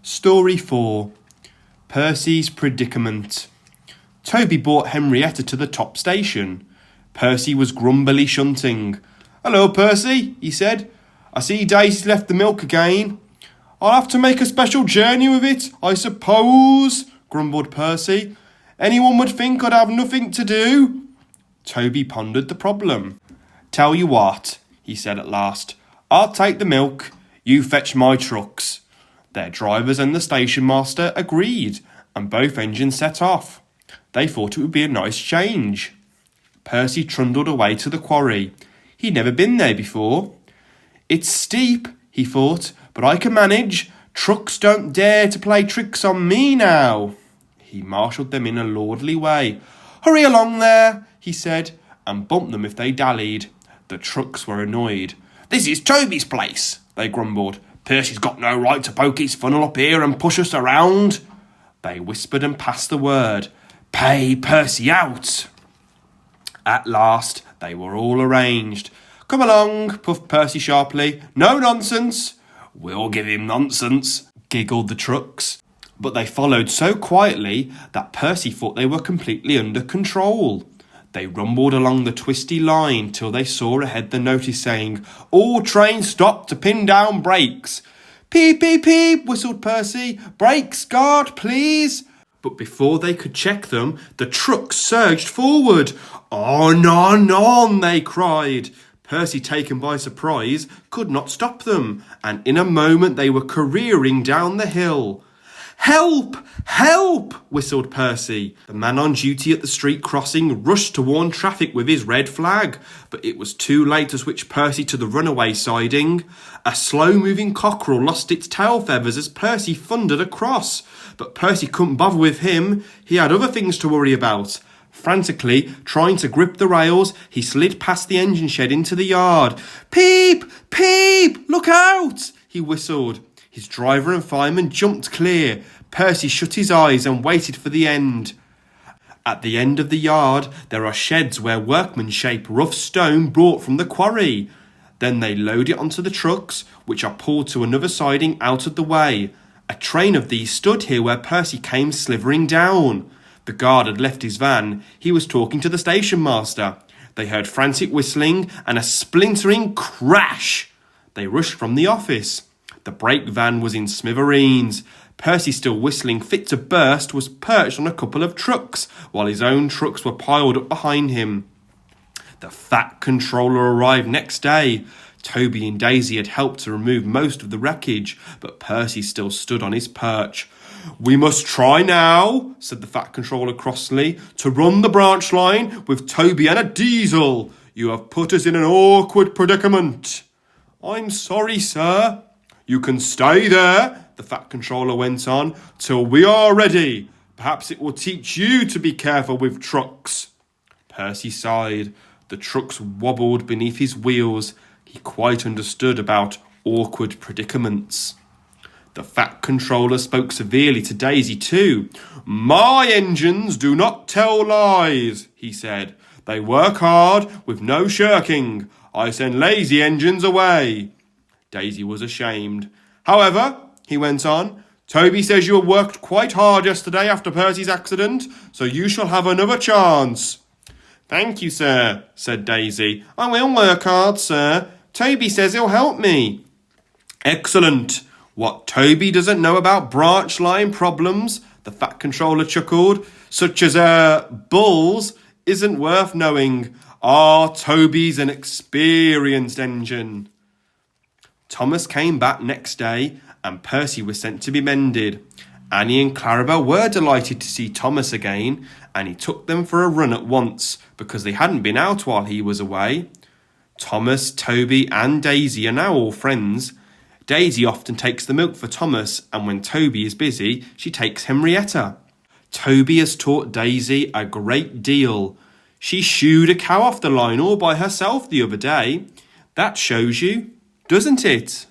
Story 4. Percy's Predicament. Toby brought Henrietta to the top station. Percy was grumbly shunting. "Hello, Percy," he said. "I see Daisy's left the milk again." "I'll have to make a special journey with it, I suppose," grumbled Percy. "Anyone would think I'd have nothing to do." Toby pondered the problem. "Tell you what," he said at last. "I'll take the milk. You fetch my trucks." Their drivers and the station master agreed, and both engines set off. They thought it would be a nice change. Percy trundled away to the quarry. He'd never been there before. "It's steep," he thought, "but I can manage. Trucks don't dare to play tricks on me now." He marshalled them in a lordly way. "Hurry along there," he said, and bumped them if they dallied. The trucks were annoyed. "This is Toby's place," they grumbled. "Percy's got no right to poke his funnel up here and push us around." They whispered and passed the word. "Pay Percy out." At last, they were all arranged. "Come along," puffed Percy sharply. "No nonsense." "We'll give him nonsense," giggled the trucks. But they followed so quietly that Percy thought they were completely under control. They rumbled along the twisty line till they saw ahead the notice saying, "All trains stop to pin down brakes." "Peep, peep, peep," whistled Percy. "Brakes, guard, please." But before they could check them, the trucks surged forward. On, they cried. Percy, taken by surprise, could not stop them, and in a moment they were careering down the hill. "Help! Help!" whistled Percy. The man on duty at the street crossing rushed to warn traffic with his red flag, but it was too late to switch Percy to the runaway siding. A slow-moving cockerel lost its tail feathers as Percy thundered across, but Percy couldn't bother with him. He had other things to worry about. Frantically, trying to grip the rails, he slid past the engine shed into the yard. "Peep! Peep! Look out!" he whistled. His driver and fireman jumped clear. Percy shut his eyes and waited for the end. At the end of the yard, there are sheds where workmen shape rough stone brought from the quarry. Then they load it onto the trucks, which are pulled to another siding out of the way. A train of these stood here where Percy came slithering down. The guard had left his van. He was talking to the station master. They heard frantic whistling and a splintering crash. They rushed from the office. The brake van was in smithereens. Percy, still whistling fit to burst, was perched on a couple of trucks, while his own trucks were piled up behind him. The Fat Controller arrived next day. Toby and Daisy had helped to remove most of the wreckage, but Percy still stood on his perch. "We must try now," said the Fat Controller crossly, "to run the branch line with Toby and a diesel. You have put us in an awkward predicament." "I'm sorry, sir." "You can stay there," the Fat Controller went on, "till we are ready. Perhaps it will teach you to be careful with trucks." Percy sighed. The trucks wobbled beneath his wheels. He quite understood about awkward predicaments. The Fat Controller spoke severely to Daisy too. "My engines do not tell lies," he said. "They work hard with no shirking. I send lazy engines away." Daisy was ashamed. "However," he went on, "Toby says you worked quite hard yesterday after Percy's accident, so you shall have another chance." "Thank you, sir," said Daisy. "I will work hard, sir. Toby says he'll help me." "Excellent. What Toby doesn't know about branch line problems," the Fat Controller chuckled, "such as, bulls, isn't worth knowing. Toby's an experienced engine." Thomas came back next day, and Percy was sent to be mended. Annie and Clarabel were delighted to see Thomas again, and he took them for a run at once, because they hadn't been out while he was away. Thomas, Toby, and Daisy are now all friends. Daisy often takes the milk for Thomas, and when Toby is busy, she takes Henrietta. Toby has taught Daisy a great deal. She shooed a cow off the line all by herself the other day. That shows you, doesn't it?